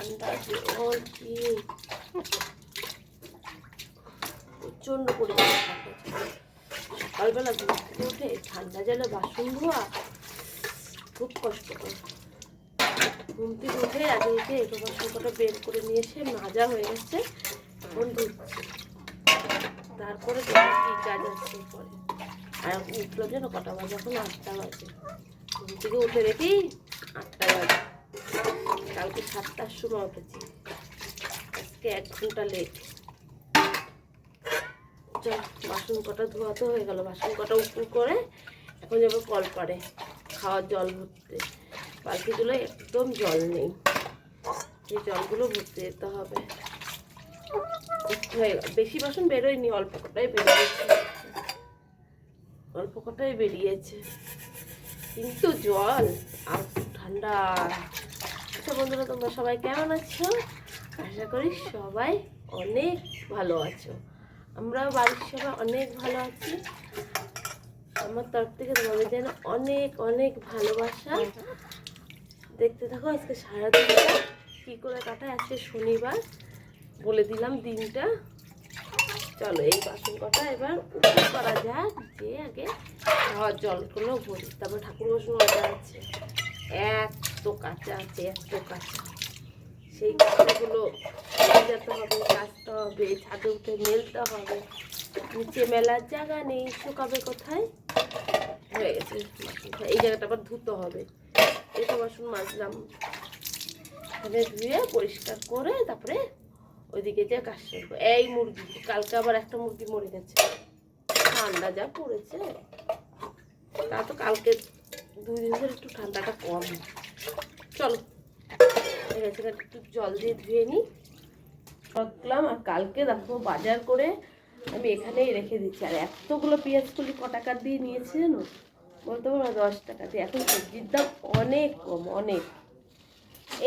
ঠান্ডা জল কি প্রচণ্ড পরিমাণে ঠান্ডা জল। সকালবেলা ঘুম থেকে উঠে ঠান্ডা জলে বাসন ধোয়া খুব কষ্টকর। ঘুম থেকে উঠে আগে উঠে এটো বাসন কটা বের করে নিয়ে এসে মাজা হয়ে গেছে, এখন ধুচ্ছি। তারপরে দেখি কী কাজ আছে পরে। আর উঠলো যেন কটা বাজে, এখন 8টা বাজে। ঘুম থেকে উঠে দেখি 8টা বাজে। কালকে 7টার সময় উঠেছি, আজকে 1 ঘন্টা লেট। চল বাসন কটা ধোয়া তো হয়ে গেল, বাসন কটা উপর করে এখন যাবো কলপাড়ে খাওয়ার জল ভরতে। বালতিগুলো একদম জল নেই, এই জলগুলো ভরতে যেতে হবে। হয়ে গেল, বেশি বাসন বেরোয়নি, অল্প কটাই বেরিয়েছে, অল্প কটাই বেরিয়েছে, কিন্তু জল আর ঠান্ডা। আচ্ছা বন্ধুরা, তোমরা সবাই কেমন আছো? আশা করি সবাই অনেক ভালো আছো। আমরাও বাড়ির সবাই অনেক ভালো আছি। আমার তরফ থেকে তোমাদের যেন অনেক অনেক ভালোবাসা। দেখতে থাকো আজকে সারাদিনটা কী করে কাটায়। আজকে শনিবার, বলে দিলাম দিনটা। চলো এই বাসন কটা এবার উপর করা যাক, যে আগে খাওয়ার জলগুলো ভরি, তারপর ঠাকুর বাসন মাজা আছে, এত কাঁচা আছে, এত কাঁচা। সেই কাঁচাগুলো যেতে হবে, কাচতে হবে, ছাদে উঠে মেলতে হবে। নিচে মেলার জায়গা নেই, শুকাবে কোথায়? হয়ে গেছে বাসন। এই জায়গাটা আবার ধুতে হবে। এটা বাসন মাজলাম, এখানে ধুয়ে পরিষ্কার করে তারপরে ওইদিকে যে কাজ করবো। এই মুরগি, কালকে আবার একটা মুরগি মরে গেছে, ঠান্ডা যা পড়েছে। তা তো কালকে 2 দিন ধরে একটু ঠান্ডাটা কম। চলো ঠিক আছে, একটু জল দিয়ে ধুয়ে নিই রাখলাম। আর কালকে দেখো বাজার করে আমি এখানেই রেখে দিচ্ছি। আর এতগুলো পেঁয়াজ কলি ক টাকা দিয়ে নিয়েছে জানো? বলতে পারবো 10 টাকা দিয়ে। এখন সবজির দাম অনেক কম, অনেক।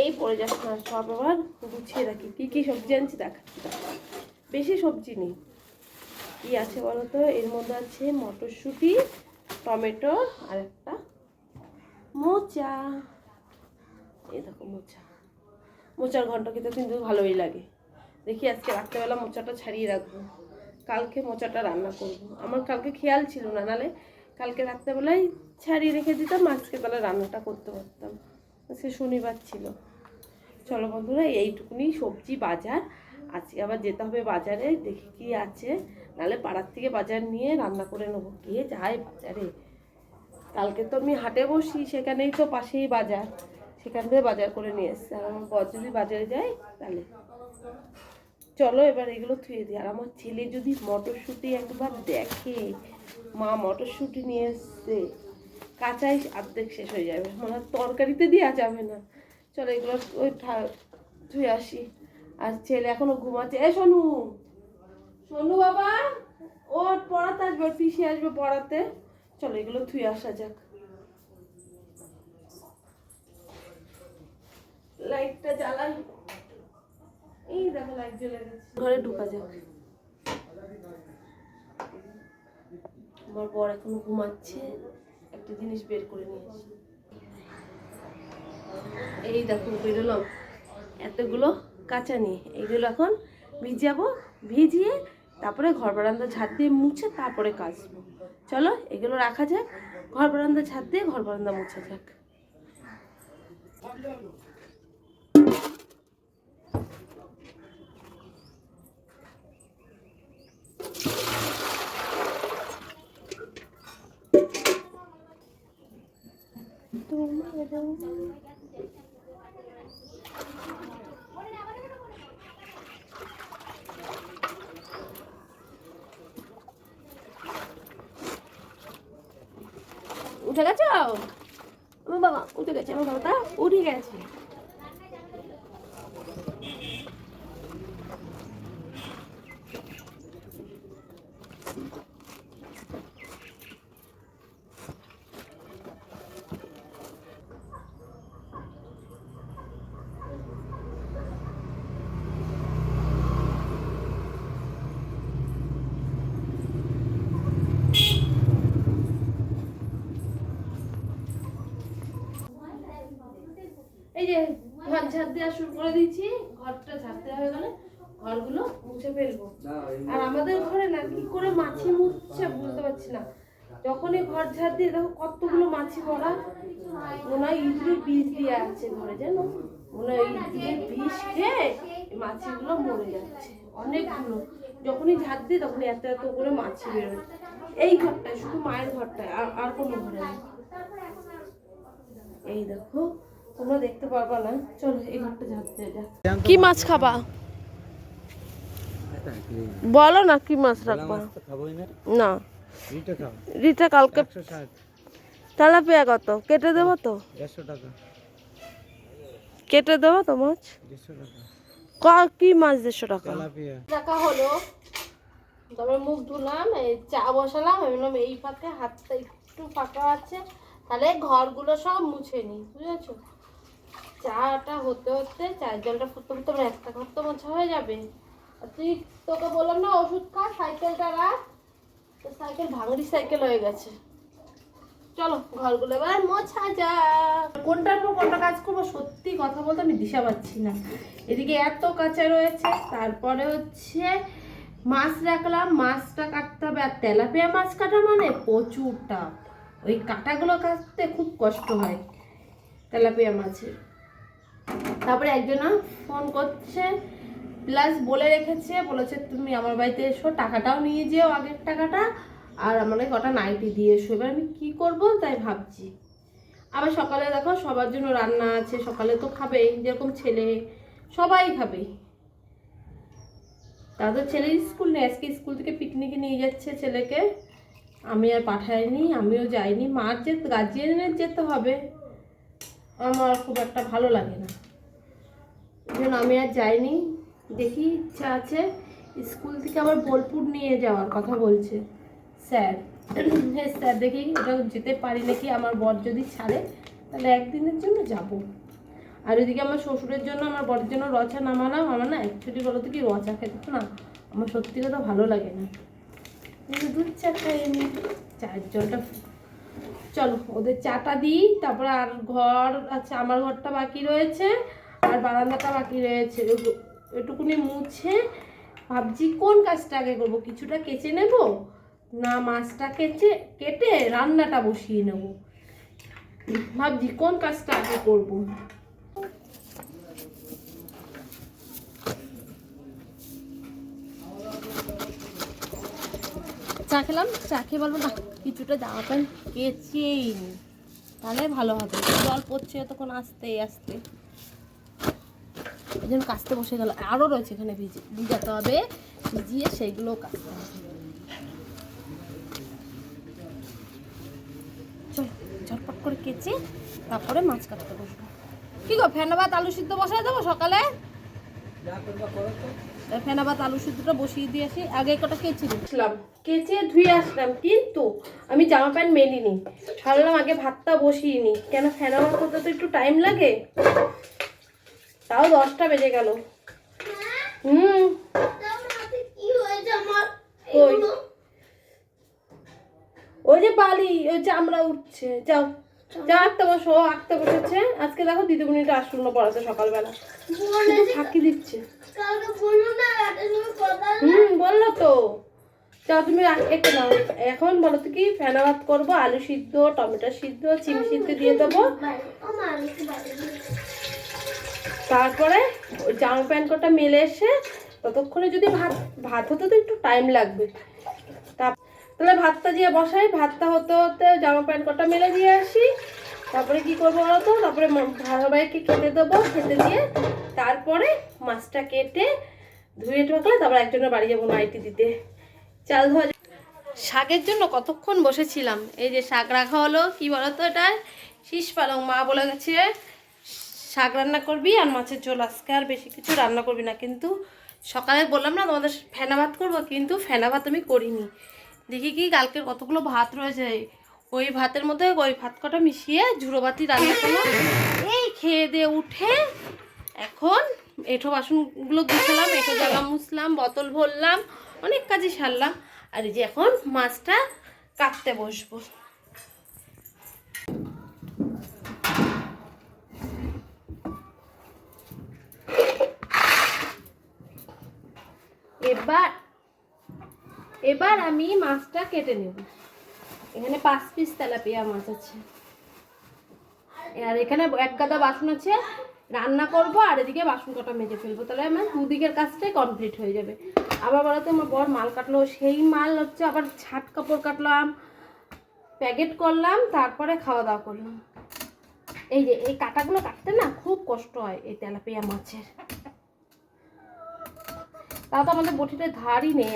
এই পড়ে যাচ্ছে না, সব আবার গুছিয়ে রাখি। কী কী সবজি আনছি দেখাচ্ছি। বেশি সবজি নেই, কী আছে বলো তো? এর মধ্যে আছে মটরশুঁটি, টমেটো আর একটা মোচা। এই দেখো মোচা, মোচার ঘন্ট খেতে কিন্তু ভালোই লাগে। দেখি আজকে রাত্রেবেলা মোচাটা ছাড়িয়ে রাখবো, কালকে মোচাটা রান্না করব। আমার কালকে খেয়াল ছিল না, নাহলে কালকে রাত্রেবেলায় ছাড়িয়ে রেখে দিতাম, আজকে তাহলে রান্নাটা করতে পারতাম। আজকে শনিবার ছিল। চলো বন্ধুরা, এইটুকুনি সবজি বাজার। আজকে আবার যেতে হবে বাজারে, দেখি কি আছে, নাহলে পাড়ার থেকে বাজার নিয়ে রান্না করে নেবো। কে যায় বাজারে? কালকে তো আমি হাটে বসি, সেখানেই তো পাশেই বাজার, সেখান থেকে বাজার করে নিয়ে এসছে। আর আমার বর যদি বাজারে যায় তাহলে চলো এবার এগুলো ধুয়ে দিই। আর আমার ছেলে যদি মটরশুঁটি একবার দেখে, মা মটরশুঁটি নিয়ে এসছে, কাঁচাই অর্ধেক শেষ হয়ে যাবে, মনে হয় তরকারিতে দেওয়া যাবে না। চলো এগুলো ওই ধুয়ে আসি। আর ছেলে এখনো ঘুমাচ্ছে। এ সোনু, সোনু বাবা, ওর পড়াতে আসবে, পিসি আসবে পড়াতে। চলো এগুলো ধুয়ে আসা যাক। লাইটটা জ্বালাই। এই দেখো লাইট জ্বলে গেছে। ঘরে ঢোকা যাক। আমার বর এখনো ঘুমাচ্ছে, একটা জিনিস বের করে নিয়ে আসি। এই দেখো বেরোলাম এতগুলো কাঁচা নিয়ে। এইগুলো এখন ভিজাবো, ভিজিয়ে তারপরে ঘর বারান্দা ঝাড় দিয়ে মুছে তারপরে কাচবো। চলো এগুলো রাখা যাক, ঘর বারান্দা ঝাড় দিয়ে ঘর বারান্দা মুছা যাক। উঠে গেছো? আমার বাবা উঠে গেছে, আমার বাবাটা উঠে গেছে। এই যে ঘর ঝাড় দেওয়া শুরু করে দিয়েছি। ঘরটা ঝাড় দেওয়া হয়ে গেলে ঘরগুলো মুছে ফেলবো। আর আমাদের ঘরে না কি করে মাছি মুছছে বুঝতে পারছি না। যখনই ঘর ঝাড় দিয়ে দেখো কতগুলো মাছি মরা, মনে হয় ইঁদুরের বিষ দিয়ে আছে ঘরে, জানো, মনে হয় ইঁদুরের বিষ খেয়ে মাছিগুলো মরে যাচ্ছে অনেকগুলো। যখনই ঝাড় দিই তখনই এত এত করে মাছি বেরোয়। এই ঘরটায়, শুধু মায়ের ঘরটায়, আর কোনো ঘরে নেই। এই দেখো, তোমরা দেখতে পারবা না। চলো এই ঘরটা ঝাড়তে যা। কি মাছ খাবা বলো না, কি মাছ রাখবা? না, রিটা কালকে। তেলাপিয়া কত কেটে দেবো? তো 150 টাকা কেটে দেবো তো মাছ। 150 টাকা কি মাছ? 150 টাকা তেলাপিয়া টাকা হলো। তারপরে মুখ ধুলাম, এই চা বসালাম। আমি বললাম এই ফাঁকে হাতটা একটু ফাঁকা আছে, তাহলে ঘরগুলো সব মুছে নিই, বুঝেছো? চাটা হতে হতে, চায়ের জলটা ফুটতে ফুটতে আমার একটা ঘর তো মোছা হয়ে যাবে। আর তোকে বললাম না ওষুধ খা, সাইকেলটা রাখ। তো সাইকেল ভাঙড়ি সাইকেল হয়ে গেছে। চলো ঘরগুলো এবার মোছা যাক। কোনটার পর কোনটা কাজ করবো সত্যি কথা বলতে আমি দিশা পাচ্ছি না। এদিকে এত কাঁচা রয়েছে, তারপরে হচ্ছে মাছ রাখলাম, মাছটা কাটতে হবে। আর তেলাপিয়া মাছ কাটা মানে প্রচুর টাপ, ওই কাটাগুলো কাটতে খুব কষ্ট হয় তেলাপিয়া মাছের। তারপরে একজনা ফোন করছে, প্লাস বলে রেখেছে, বলেছে তুমি আমার বাড়িতে এসো, টাকাটাও নিয়ে যেও, আগের টাকাটা, আর আমাকে কটা নাইটি দিয়ে এসো। এবার আমি কী করবো তাই ভাবছি। আবার সকালে দেখো সবার জন্য রান্না আছে, সকালে তো খাবেই, যেরকম ছেলে সবাই খাবে। তাদের ছেলের স্কুল নেই, আজকে স্কুল থেকে পিকনিকে নিয়ে যাচ্ছে ছেলেকে। আমি আর পাঠাইনি, আমিও যাইনি। মার গার্জিয়ানের যেতে হবে, আমার খুব একটা ভালো লাগে না, এই জন্য আমি আর যাইনি। দেখি, ইচ্ছা আছে। স্কুল থেকে আবার বোলপুর নিয়ে যাওয়ার কথা বলছে স্যার। হ্যাঁ স্যার, দেখি ওটা যেতে পারি নাকি। আমার বর যদি ছাড়ে তাহলে একদিনের জন্য যাব। আর ওইদিকে আমার শ্বশুরের জন্য, আমার বরের জন্য রচা নামালাম। আমার না অ্যাকচুয়ালি বলো তো কি, রচা খেতে না আমার সত্যি কথা ভালো লাগে না, কিন্তু দুধ চা খাই আমি, চায়ের জলটা। চলো ওদের চাটা দিই, তারপরে আর ঘর আছে, আমার ঘরটা বাকি রয়েছে, আর বারান্দাটা বাকি রয়েছে, এটুকুনি মুছে ভাবছি কোন কাজটা আগে করবো। কিছুটা কেচে নেব, না মাছটা কেটে রান্নাটা বসিয়ে নেব, ভাবছি কোন কাজটা আগে করবো। চা খেলাম, চা খেয়ে বলবো না কিছুটা জামা প্যান্ট কেচেই নি, তাহলে ভালো হবে। জল পড়ছে তখন আস্তে আস্তে, এই জন্য কাচতে বসে গেল। আরও রয়েছে এখানে ভিজাতে হবে, ভিজিয়ে সেইগুলো কাচতে হবে। চল ঝটপট করে কেচে তারপরে মাছ কাটতে বসবো। কি গো, ফেনা ভাত আলু সিদ্ধ বসাই দেবো সকালে? ফেনা ভাত আলু সিদ্ধটা বসিয়ে দিয়ে আসি। আগে কটা কেচে দিচ্ছিলাম, কেচে ধুয়ে আসলাম, কিন্তু আমি জামা প্যান্ট মেলিনি। ভাবলাম আগে ভাতটা বসিয়ে নি, কেন ফেনা ভাত করতে তো একটু টাইম লাগে। তাও 10টা বেজে গেল। ওই যে বালি, ওই চামড়া উঠছে। যাও যা আঁকতে বসো, আঁকতে বসেছে। আজকে দেখো দিদিমণিটা আসলো না পড়াতে সকালবেলা, ফাঁকি দিচ্ছে। বললো তো। যাও তুমি এঁকে নাও। এখন বলো তো কি, ফেনা ভাত করবো, আলু সিদ্ধ, টমেটো সিদ্ধ, চিম সিদ্ধ দিয়ে দেবো। তারপরে ওই জামা প্যান্ট কটা মেলে এসে ততক্ষণে যদি ভাত হতে তো একটু টাইম লাগবে। তাহলে ভাতটা দিয়ে বসাই, ভাতটা হতে হতে জামা প্যান্ট কটা মেলে দিয়ে আসি। তারপরে কি করবো বলো তো, তারপরে ধারাবাহিককে খেতে দেবো, খেতে দিয়ে তারপরে মাছটা কেটে ধুয়ে ঢোকলে তারপর একজনের বাড়ি যাবো নাইটি দিতে। চাল ধোয়া। শাকের জন্য কতক্ষণ বসেছিলাম। এই যে শাক রাখা হলো, কি বলতো এটা শীষ পালং। মা বলে গেছে শাক রান্না করবি আর মাছের ঝোল, আজকে আর বেশি কিছু রান্না করবি না। কিন্তু সকালে বললাম না তোমাদের ফেনা ভাত করবো, কিন্তু ফেনা ভাত আমি করিনি। দেখি কি কালকের কতগুলো ভাত রয়েছে, ওই ভাতের মধ্যে ওই ভাত কটা মিশিয়ে ঝুড়োবাতি রান্না করলাম। এই খেয়ে দিয়ে উঠে এখন এঁঠো বাসনগুলো গুছালাম, এঁঠো জায়গা মুছলাম, বোতল ভরলাম, অনেক কাজই সারলাম। আর এই যে এখন মাছটা কাটতে বসবো। এবার এবার আমি মাছটা কেটে নেব। এখানে 5 পিস তেলাপিয়া মাছ আছে, আর এখানে এক গাদা বাসন আছে, রান্না করব আর এদিকে বাসন কটা মেজে ফেলবো, তাহলে আমার দুদিকের কাজটাই কমপ্লিট হয়ে যাবে। আবার বলতে আমার বর মাল কাটলো, সেই মাল হচ্ছে আবার ছাট কাপড় কাটলাম, প্যাকেট করলাম, তারপরে খাওয়া দাওয়া করলাম। এই যে এই কাটাগুলো কাটতে না খুব কষ্ট হয় এই তেলাপিয়া মাছের। তাও তো আমাদের বটিতে ধারই নেই।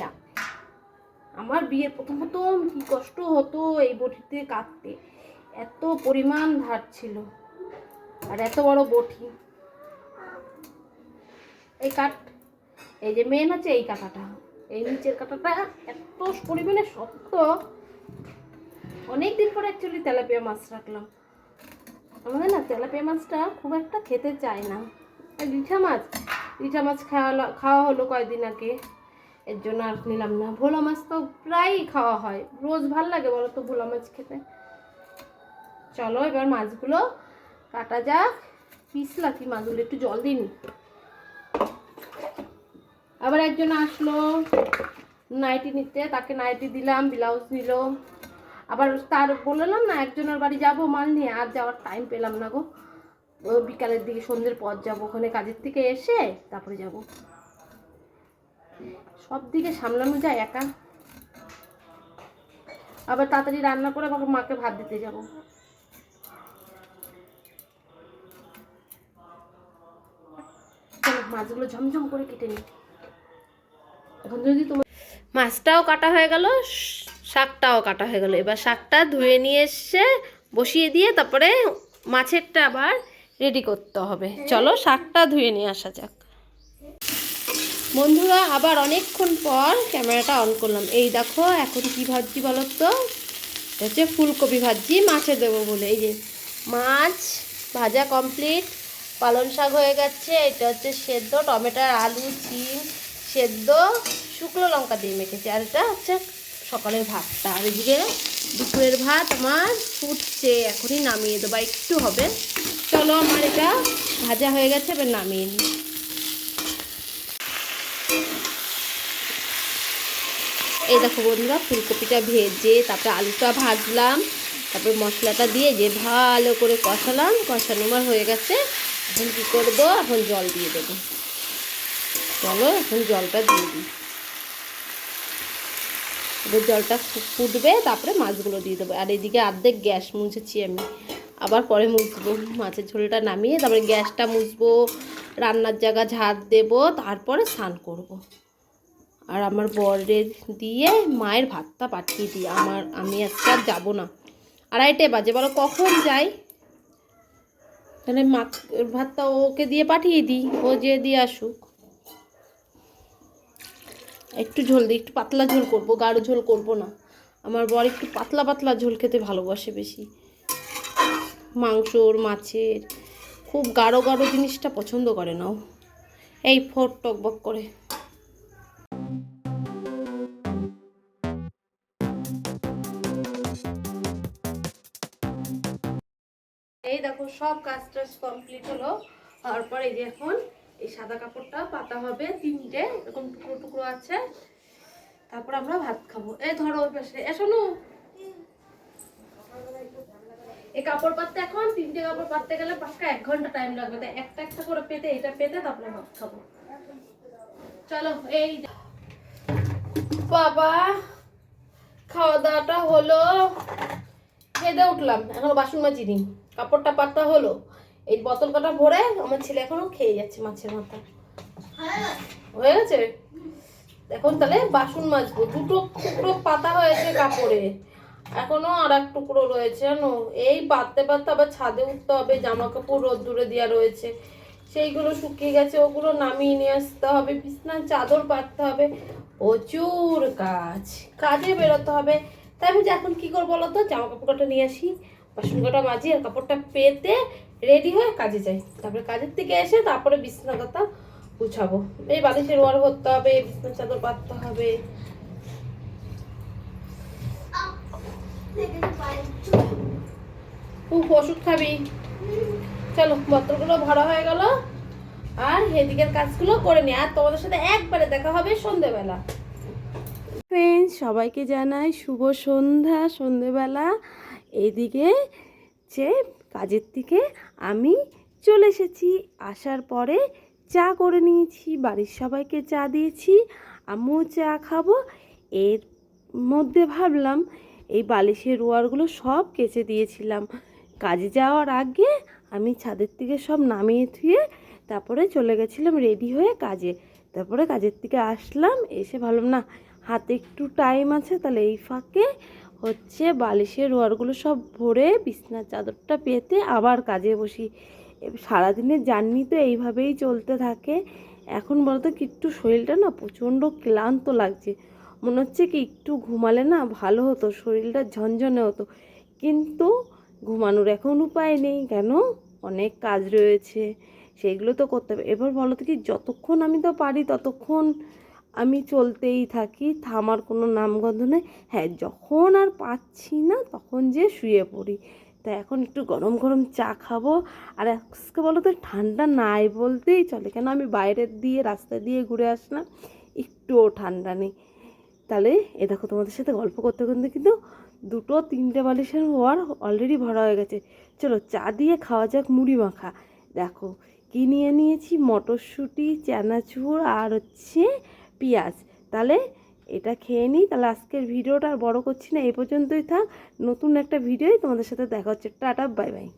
আমার বিয়ের প্রথম প্রথম কি কষ্ট হতো এই বটিতে কাটতে, এত পরিমাণ ধার ছিল আর এত বড় বটি। এই কাঠ, এই যে মেন হচ্ছে এই কাঁটাটা, এই নিচের কাঁটাটা এত পরিমাণে শক্ত। অনেকদিন পরে অ্যাকচুয়ালি তেলাপিয়া মাছ রাখলাম। আমাদের না তেলাপিয়া মাছটা খুব একটা খেতে চায় না। রিঠা মাছ খাওয়া হলো কয়েকদিন আগে, এর জন্য আর নিলাম না। ভোলা মাছ তো প্রায়ই খাওয়া হয়, রোজ ভাল লাগে বলো তো ভোলা মাছ খেতে। চলো এবার মাছগুলো কাটা যাক। পিছলা কি মাছগুলো, একটু জল দিন। আবার একজন আসলো নাইটি নিতে, তাকে নাইটি দিলাম, ব্লাউজ নিল। আবার তার বললাম না একজনের বাড়ি যাব মাল নিয়ে, আর যাওয়ার টাইম পেলাম না গো। বিকালের দিকে সন্ধ্যের পর যাবো, ওখানে কাজের থেকে এসে তারপরে যাব। সব দিকে সামলানো যায় একা। আবার তাড়াতাড়ি রান্না করে আবার মাকে ভাত দিতে যাব। মাছগুলো ঝমঝম করে কেটে নিই। এখন যদি তোমার মাছটাও কাটা হয়ে গেল, শাকটাও কাটা হয়ে গেল। এবার শাকটা ধুয়ে নিয়ে এসে বসিয়ে দিয়ে তারপরে মাছেরটা আবার রেডি করতে হবে। চলো শাকটা ধুয়ে নিয়ে আসা যাক। বন্ধুরা আবার অনেকক্ষণ পর ক্যামেরাটা অন করলাম। এই দেখো এখন কি ভাজছি বলো তো, এটা হচ্ছে ফুলকপি ভাজছি মাছে দেবো বলে। এই যে মাছ ভাজা কমপ্লিট, পালং শাক হয়ে গেছে, এটা হচ্ছে সেদ্ধ টমেটো আলু সিম সেদ্ধ, শুকনো লঙ্কা দিয়ে মেখেছি, আর এটা হচ্ছে সকালের ভাতটা। আর এদিকে দুপুরের ভাত আমার ফুটছে, এখনই নামিয়ে দেবো, একটু হবে। চলো আমার এটা ভাজা হয়ে গেছে, এবার নামিয়ে নিই। এই দেখো বন্ধুরা ফুলকপিটা ভেজে তারপরে আলুটা ভাজলাম, তারপরে মশলাটা দিয়ে যে ভালো করে কষালাম, কষানো আমার হয়ে গেছে। এখন কী করবো, এখন জল দিয়ে দেবো। চলো এখন জলটা দিয়ে দিই। এবার জলটা ফুটবে, তারপরে মাছগুলো দিয়ে দেবো। আর এদিকে অর্ধেক গ্যাস মুছেছি আমি, আবার পরে মুছবো। মাছের ঝোলটা নামিয়ে তারপরে গ্যাসটা মুছবো, রান্নার জায়গা ঝাড় দেবো, তারপরে স্নান করব। আর আমার বরের দিয়ে মায়ের ভাতটা পাঠিয়ে দিই। আমি আজকে আর যাবো না, 2:30 বাজে, বলো কখন যাই, তাহলে মা ভাতটা ওকে দিয়ে পাঠিয়ে দিই, ও যে দিয়ে আসুক। একটু ঝোল দিই, একটু পাতলা ঝোল করবো, গাঢ় ঝোল করবো না। আমার বর একটু পাতলা পাতলা ঝোল খেতে ভালোবাসে বেশি, মাংসর মাছের, খুব গাঢ় গাঢ় জিনিসটা পছন্দ করে না ও, এই ফোট টকবক করে। এই দেখো সব কাজটা কমপ্লিট হলো। তারপর এই যে এখন এই সাদা কাপড়টা পাতা হবে, 3টে এরকম টুকরো টুকরো আছে, তারপর আমরা ভাত খাবো। এই ধরো ওই পাশে শোনো, এই কাপড় পাততে এখন 3টে কাপড় পাততে গেলে পাক্কা 1 ঘন্টা টাইম লাগবে, তাই একটা একটা করে পেতে এটা পেতে তারপরে ভাত খাবো। চলো এই বাবা খাওয়া দাওয়াটা হলো, খেতে উঠলাম, এখনো বাসন মাজিনি, কাপড়টা পাতা হলো, এই বোতল কটা ভরে আমার ছেলে এখনো খেয়ে যাচ্ছে মাছের মাথা। হয়ে গেছে, এখন তাহলে বাসন মাজবো। 2 টুকরো পাতা হয়েছে কাপড়ে, এখনো আর 1 টুকরো রয়েছে জানো। এই পাততে পাততে আবার ছাদে উঠতে হবে, জামা কাপড় রোদ্দুরে দেওয়া রয়েছে, সেইগুলো শুকিয়ে গেছে, ওগুলো নামিয়ে নিয়ে আসতে হবে, বিছনার চাদর পাততে হবে, প্রচুর কাজে বেরোতে হবে। তাই আমি যে এখন কী করবো বলো তো, জামা কাপড়টা নিয়ে আসি, বাসন কটা মাজি, আর কাপড়টা পেতে রেডি হয়ে কাজে যাই। তারপরে কাজের থেকে এসে তারপরে বিছনা কথা গুছাবো, এই বালিশের ওয়ার করতে হবে, বিছনার চাদর পাততে হবে। ওষুধ খাবি? চলো বোতলগুলো ভরা হয়ে গেল, আর এদিকের কাজগুলো করে নি। আর তোমাদের সাথে একবারে দেখা হবে সন্ধ্যেবেলা। ফ্রেন্ডস, সবাইকে জানাই শুভ সন্ধ্যা। সন্ধ্যেবেলা এইদিকে যে কাজের থেকে আমি চলে এসেছি। আসার পরে চা করে নিয়েছি, বাড়ির সবাইকে চা দিয়েছি, আমিও চা খাবো। এর মধ্যে ভাবলাম এই বালিশের রোয়ারগুলো সব কেচে দিয়েছিলাম। কাজে যাওয়ার আগে আমি ছাদের থেকে সব নামিয়ে ধুয়ে তারপরে চলে গেছিলাম রেডি হয়ে কাজে। তারপরে কাজের থেকে আসলাম, এসে ভাবলাম না হাতে একটু টাইম আছে, তাহলে এই ফাঁকে হচ্ছে বালিশের রোয়ারগুলো সব ভরে বিছনার চাদরটা পেতে আবার কাজে বসি। সারাদিনের জার্নি তো এইভাবেই চলতে থাকে। এখন বলতো কি একটু শরীরটা না প্রচণ্ড ক্লান্ত লাগছে, মনে হচ্ছে কি একটু ঘুমালে না ভালো হতো, শরীরটা ঝনঝনে হতো, কিন্তু ঘুমানোর এখন উপায় নেই। কেন, অনেক কাজ রয়েছে, সেইগুলো তো করতে হবে। এবার বলো তো কি, যতক্ষণ আমি তো পারি ততক্ষণ আমি চলতেই থাকি, থামার কোনো নামগন্ধ নেই। হ্যাঁ, যখন আর পাচ্ছি না তখন যে শুয়ে পড়ি। তা এখন একটু গরম গরম চা খাবো। আর আজকে বলো তো ঠান্ডা নাই বলতেই চলে, কেন আমি বাইরের দিয়ে রাস্তা দিয়ে ঘুরে আসলাম, একটুও ঠান্ডা নেই। তাহলে এ দেখো, তোমাদের সাথে গল্প করতে করতে কিন্তু 2-3টে বালিশের ওয়ার অলরেডি ভরা হয়ে গেছে। চলো চা দিয়ে খাওয়া যাক মুড়ি মাখা। দেখো কি নিয়ে নিয়েছি, মটরশুঁটি, চানাচুর আর হচ্ছে পেঁয়াজ। তাহলে এটা খেয়ে নিই। তাহলে আজকের ভিডিওটা আর বড় করছি না, এই পর্যন্তই থাক। নতুন একটা ভিডিওই তোমাদের সাথে দেখা হচ্ছে। Tata, bye bye.